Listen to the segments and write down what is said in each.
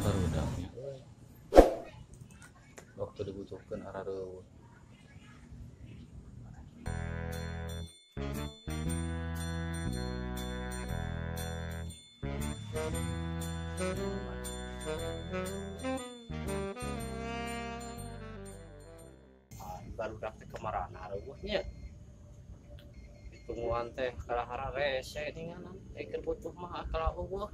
barudaknya waktu dibutuhkan arah reun. Barudak teh kemarana reueuhnya ditungguan teh kalahara rese ninganan teh keur butuh mah kala eueuh.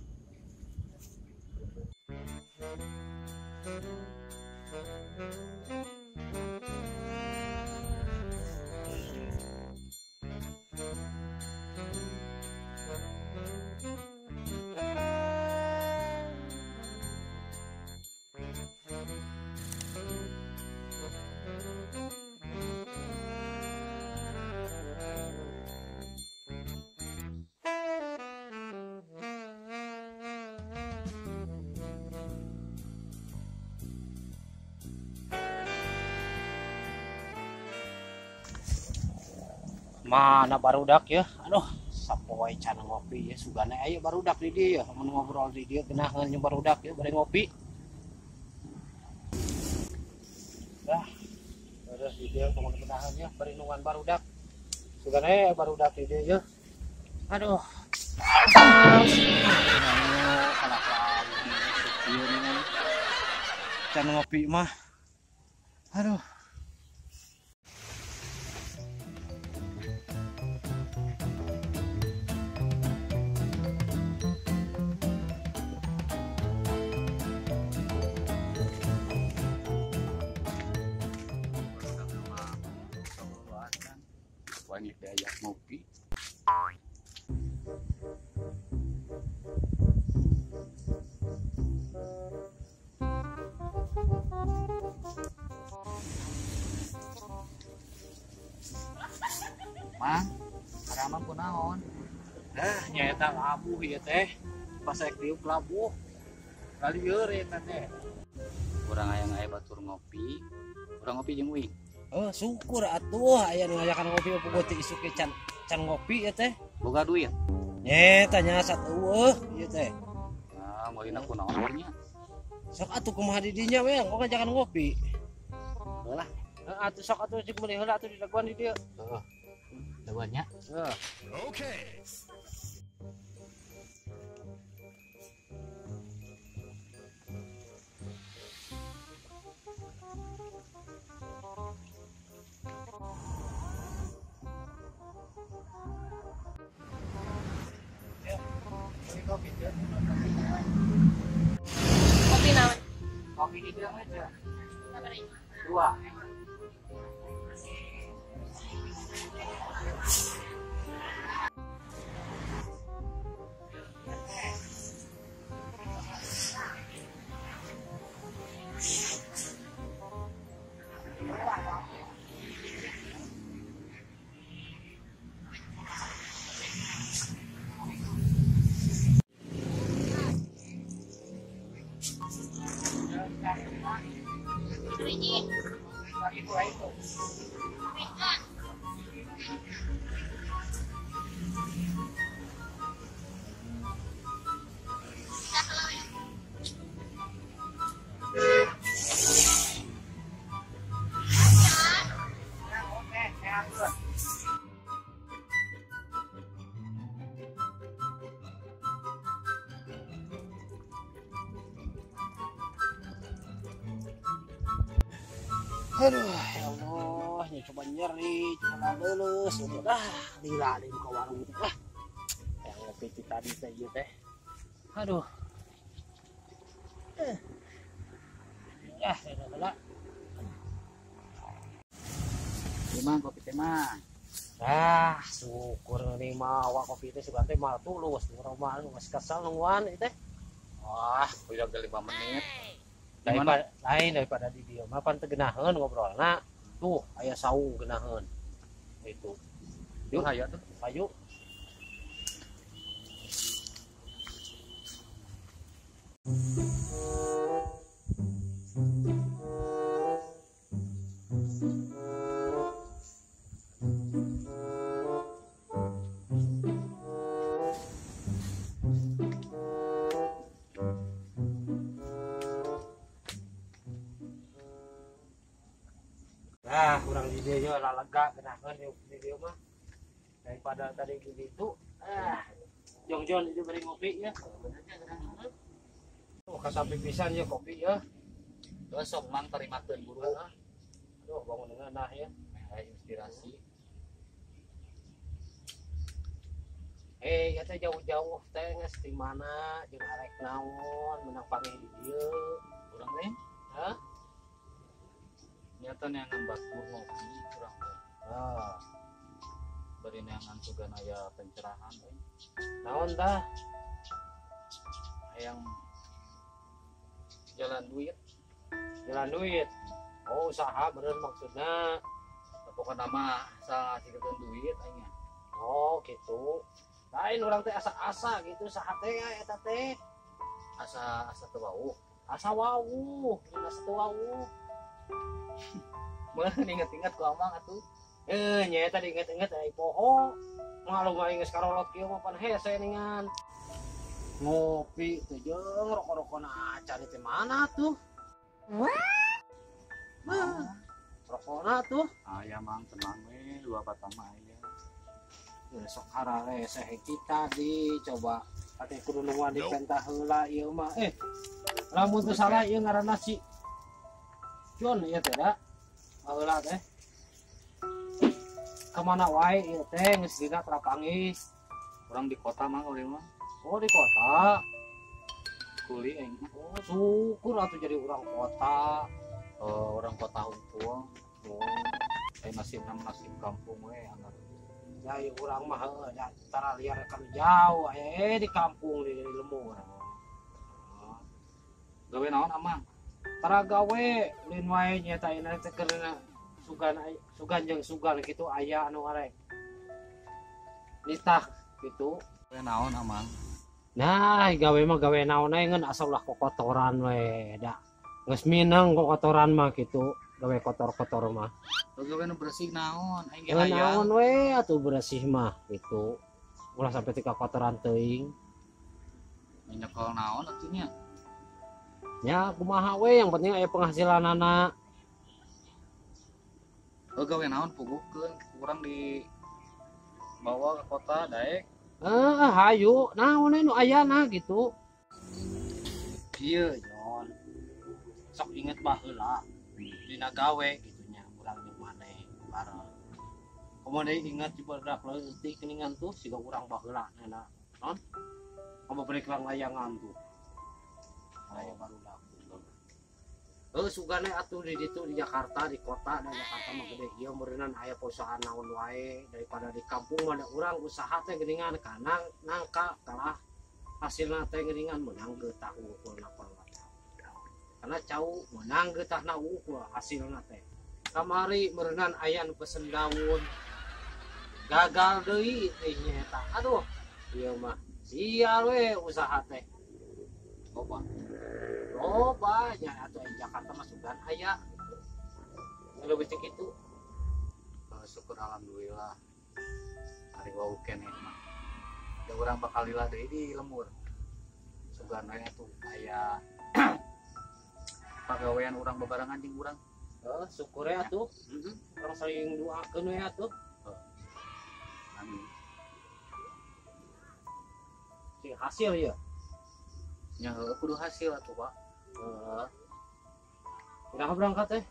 Mana barudak ya, aduh sapoe can ngopi ya sugana aya barudak di dieu mun ngobrol di dieu geunaheun jeung barudak ya bari ngopi. Dah terus di dieu kumaha geunaheun ya bari nungan barudak sugana aya barudak di dieu ya. Aduh can ngopi mah aduh. Banyak diajak ngopi. Mang, karama kunaon? Nyaeta labuh ieu teh. Pas rek diuk labuh. Kalieur eta teh. Urang aya batur ngopi. Urang ngopi jeung uing. Oh, syukur atuh aya nu ngajakan ngopi puguh teh isuk can ngopi ya teh. Boga duit. Tanya eueuh ieu teh. Ah, moalina kunaon nya? Sok atuh kumaha di dinya we, engko ngajakan ngopi. Heula. Atuh sok atuh cik meuli heula atuh di daguan di dieu. Heeh. Daguannya? Heeh. Oke. Kopi naon? Kopi di dieu aja. Sabari? 2. Biji. Itu. Bintang. Aduh, ya Allah, ya coba nyeri, coba lulus, udah lila di muka warung itu lah. Yang ngopi tadi teh ieu teh. Aduh. Ya, udah. Gimana kopi teh mah? Syukur nih mawa kopi teh sugan teh mal tulus, urang mah geus kesal nungguan ieu teh. Wah, udah 5 menit. Daripada di dieu mah pan teu geunaheun ngobrolna. Tuh, aya saung geunaheun. Itu. Yuk aya tuh. Ayo. lega genakan di dia mah daripada tadi gitu. Jongjon itu beri ngopi ya. Oh, kasampi pisan ya kopi ya. Terus sok mang tarimakeun buru. Aduh, bangun dengan nah ya. Inspirasi. Ya teh jauh-jauh teh geus di mana jeung arek naon menang panggil di dieu. Urang teh? Hah? Nyata neangan batur ngopi urang teh. Bari neangan sugan aya pencerahan euy. Naon tah? Hayang jalan duit. Jalan duit. Oh, usaha bener maksudna. Pokoknya nama asa ngasihkeun duit aing. Oh, gitu. Lain orang teh asa-asa gitu saha teh eta teh. Asa teu wau. Asa wau, asa teu wau. Meuh inget-inget ku amang atuh. Nya eta diinget-inget ai poho. Malu mah geus karolot kieu mah pan hese ningan. Ngopi teh jeung rokok-rokona acan teh mana tuh? Rokokna tuh. Aya mang tenang we, 2 batang mah aya. Sok harare seh kita dicoba ate kudu nungguan di pentah heula ieu mah lamun teu salah ieu ngaranna si John ieu teh da heula teh kemana wae ieu teh geus dina trapanggis Orang di kota mah urang mah. oh di kota Kuli aing mah. oh syukur atuh jadi urang kota Orang kota hungkul. Nasib kampung we anggar. ya urang mah da tara liar kan jauh di kampung di Lembur. Gawe naon amang? Tara gawe lin wae nya teh ina teh keurna sugan jeung sugan kitu aya anu arek nitah kitu. Gawe naon amang? Nah, gawe mah gawe naon ae ngeun asal ulah kokotoran we da. Geus mineng kokotoran mah kitu, gawe kotor-kotor mah. Gawe nu bersih naon? Aing ge Gawe hayang. naon we atuh bersih mah gitu. Ulah sampai tika kotoran teuing. Nyekol naon atuh nya? Ya kumaha we yang penting aya penghasilanana. Gawe naon puguhkeun urang di bawa ke kota daek. Hayu naon anu ayana gitu. Ieu Jon. Sok inget baheula dina gawe gitunya urang jeung maneh bareng. Kemudian ingat di badak leutik keningan tuh siga urang baheula nana. Non? Kamu beri kerang layangan tuh. Aya baru laku. Sugane atuh di ditu di Jakarta di kota da Jakarta mah gede ieu meureunnan aya perusahaan naon wae daripada di kampung mah da urang usaha teh geuningan kana nangka kalah hasilna teh geuningan meunang geutah ukulna karena cau menang getahna ukur hasilna teh kamari merenang aya nu pesen daun gagal deui teh nyata aduh ieu mah sial we usaha teh loba nya atuh di Jakarta mah sugan aya leuwih teh kitu. Syukur alhamdulillah hari wau keneh mah da urang bakal lila deui di Lembur sugan aya tuh aya pagawean urang bebarengan jeung urang. Syukur ya tuh. Orang saling doakeun we atuh. Amin. Si hasil ya. Nya heueuh kudu hasil atuh, Pak. Udah berangkat teh.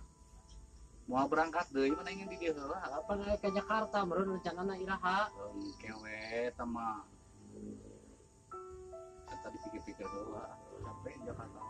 Moal berangkat deui mah ingin di dieu heula. Apa naik ke Jakarta meureun rencanana iraha. Kewe teh mah. Eta dipikir-pikir heula sampai Jakarta.